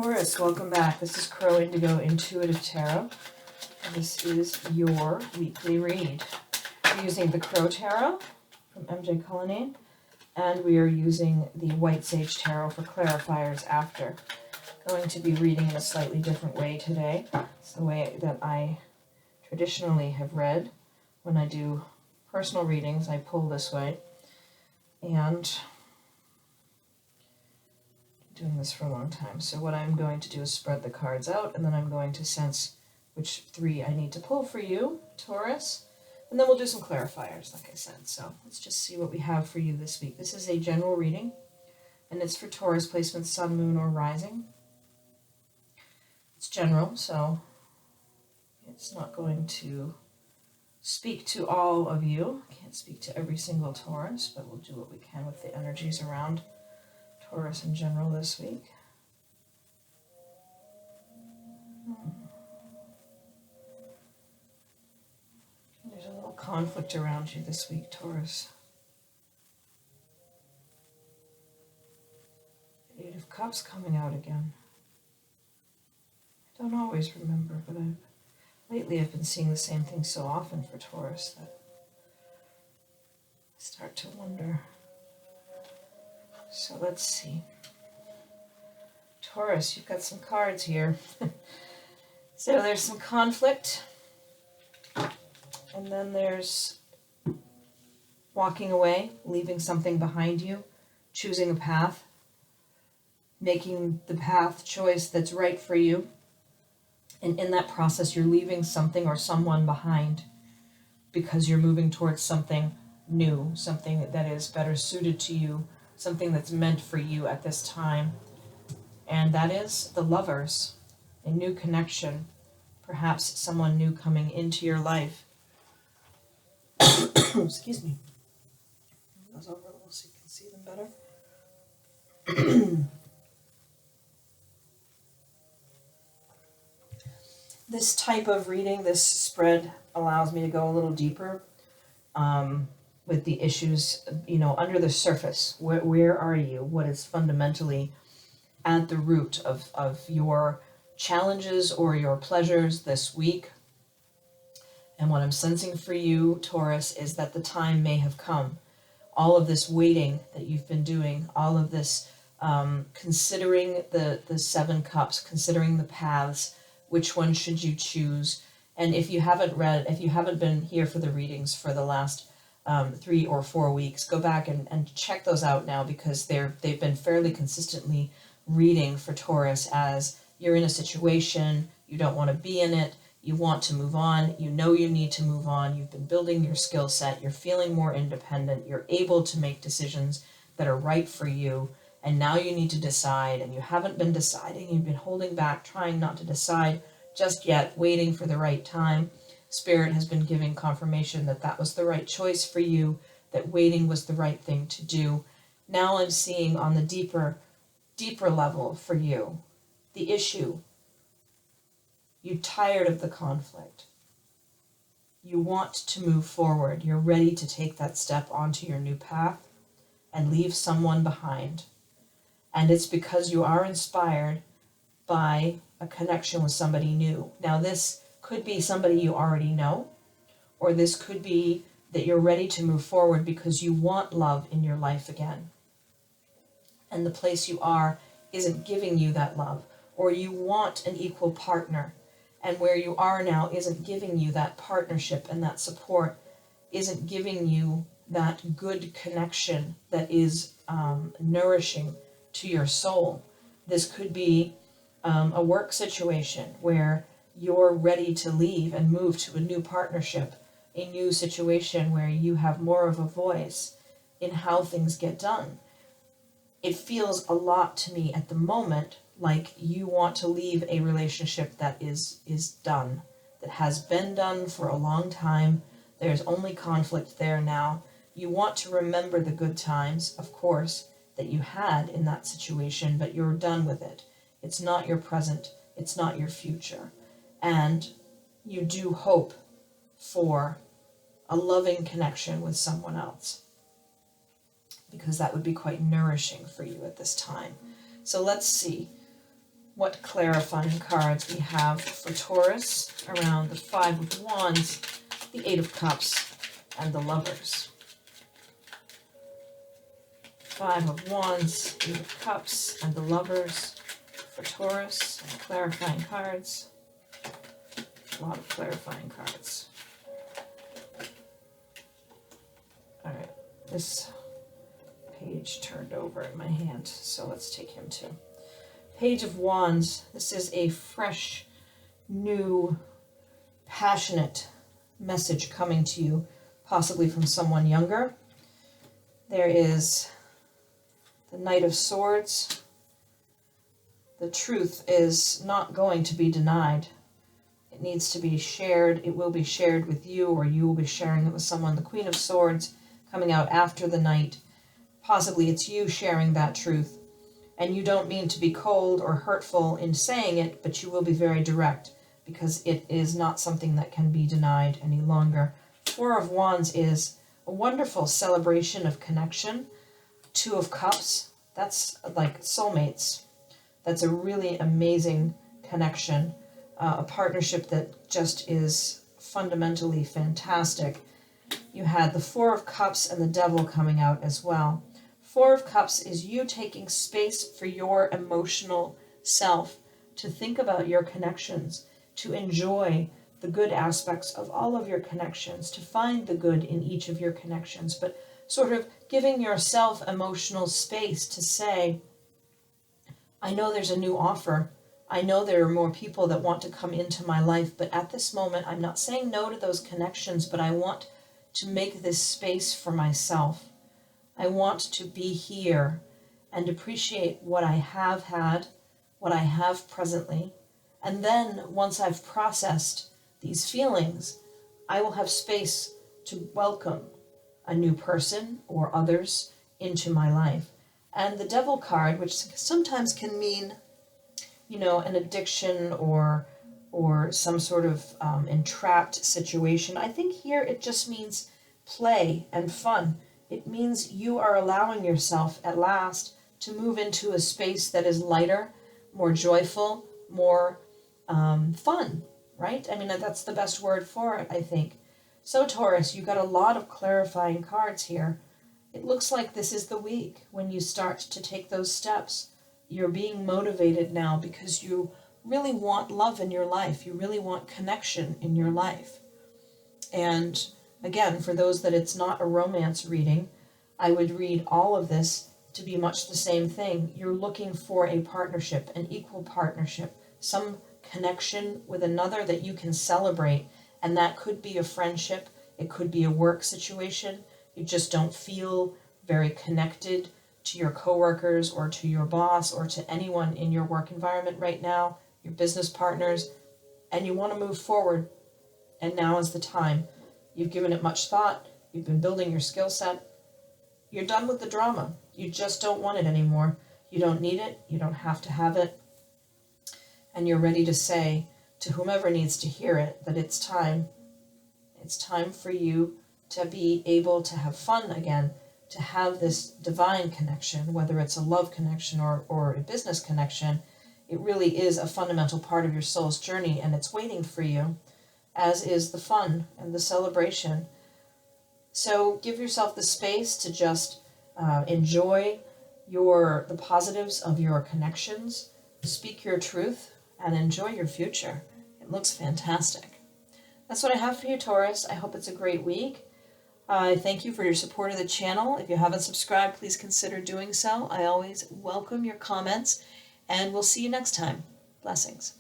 Taurus, welcome back. This is Crow Indigo Intuitive Tarot. This is your weekly read. We're using the Crow Tarot from MJ Cullinane, and we are using the White Sage Tarot for clarifiers after. Going to be reading in a slightly different way today. It's the way that I traditionally have read. When I do personal readings, I pull this way, and doing this for a long time. So what I'm going to do is spread the cards out, and then I'm going to sense which three I need to pull for you, Taurus, and then we'll do some clarifiers, like I said. So let's just see what we have for you this week. This is a general reading, and it's for Taurus placement, sun, moon, or rising. It's general, so it's not going to speak to all of you. I can't speak to every single Taurus, but we'll do what we can with the energies around Taurus in general this week. There's a little conflict around you this week, Taurus. The Eight of Cups coming out again. I don't always remember, but lately I've been seeing the same thing so often for Taurus that I start to wonder. So let's see. Taurus, you've got some cards here. So there's some conflict, and then there's walking away, leaving something behind you, choosing a path, making the path choice that's right for you. And in that process, you're leaving something or someone behind because you're moving towards something new, something that is better suited to you, something that's meant for you at this time. And that is the Lovers, a new connection, perhaps someone new coming into your life. Excuse me. Move those over a little so you can see them better. This type of reading, this spread, allows me to go a little deeper with the issues, under the surface. Where are you? What is fundamentally at the root of your challenges or your pleasures this week? And what I'm sensing for you, Taurus, is that the time may have come. All of this waiting that you've been doing, all of this considering the Seven Cups, considering the paths, which one should you choose? And if you haven't been here for the readings for the last 3 or 4 weeks, go back and check those out now, because they've been fairly consistently reading for Taurus as you're in a situation, you don't want to be in it, you want to move on, you know you need to move on, you've been building your skill set, you're feeling more independent, you're able to make decisions that are right for you, and now you need to decide, and you haven't been deciding, you've been holding back, trying not to decide just yet, waiting for the right time. Spirit has been giving confirmation that that was the right choice for you, that waiting was the right thing to do. Now I'm seeing on the deeper level for you, the issue. You're tired of the conflict. You want to move forward. You're ready to take that step onto your new path and leave someone behind. And it's because you are inspired by a connection with somebody new. Now, this could be somebody you already know, or this could be that you're ready to move forward because you want love in your life again. And the place you are isn't giving you that love, or you want an equal partner, and where you are now isn't giving you that partnership and that support, isn't giving you that good connection that is nourishing to your soul. This could be a work situation where you're ready to leave and move to a new partnership, a new situation where you have more of a voice in how things get done. It feels a lot to me at the moment like you want to leave a relationship that is done, that has been done for a long time. There's only conflict there now. You want to remember the good times, of course, that you had in that situation, but you're done with it. It's not your present. It's not your future. And you do hope for a loving connection with someone else, because that would be quite nourishing for you at this time. So let's see. what clarifying cards we have for Taurus around the Five of Wands, the Eight of Cups, and the Lovers. Five of Wands, Eight of Cups, and the Lovers for Taurus. And clarifying cards. A lot of clarifying cards. Alright, this page turned over in my hand, so let's take him too. Page of Wands. This is a fresh, new, passionate message coming to you, possibly from someone younger. There is the Knight of Swords. The truth is not going to be denied. It needs to be shared. It will be shared with you, or you will be sharing it with someone. The Queen of Swords coming out after the Knight. Possibly it's you sharing that truth. And you don't mean to be cold or hurtful in saying it, but you will be very direct, because it is not something that can be denied any longer. Four of Wands is a wonderful celebration of connection. Two of Cups, that's like soulmates. That's a really amazing connection, a partnership that just is fundamentally fantastic. You had the Four of Cups and the Devil coming out as well. Four of Cups is you taking space for your emotional self, to think about your connections, to enjoy the good aspects of all of your connections, to find the good in each of your connections, but sort of giving yourself emotional space to say, I know there's a new offer. I know there are more people that want to come into my life, but at this moment, I'm not saying no to those connections, but I want to make this space for myself. I want to be here and appreciate what I have had, what I have presently. And then once I've processed these feelings, I will have space to welcome a new person or others into my life. And the Devil card, which sometimes can mean, you know, an addiction or some sort of entrapped situation. I think here it just means play and fun. It means you are allowing yourself at last to move into a space that is lighter, more joyful, more fun, right? I mean, that's the best word for it, I think. So Taurus, you got a lot of clarifying cards here. It looks like this is the week when you start to take those steps. You're being motivated now because you really want love in your life. You really want connection in your life. And again, for those that it's not a romance reading, I would read all of this to be much the same thing. You're looking for a partnership, an equal partnership, some connection with another that you can celebrate. And that could be a friendship. It could be a work situation. You just don't feel very connected to your coworkers or to your boss or to anyone in your work environment right now, your business partners, and you want to move forward. And now is the time. You've given it much thought. You've been building your skill set. You're done with the drama. You just don't want it anymore. You don't need it. You don't have to have it. And you're ready to say to whomever needs to hear it that it's time. It's time for you to be able to have fun again, to have this divine connection, whether it's a love connection or a business connection. It really is a fundamental part of your soul's journey, and it's waiting for you, as is the fun and the celebration. So give yourself the space to just enjoy the positives of your connections, speak your truth, and enjoy your future. It looks fantastic. That's what I have for you, Taurus. I hope it's a great week. I thank you for your support of the channel. If you haven't subscribed, please consider doing so. I always welcome your comments, and we'll see you next time. Blessings.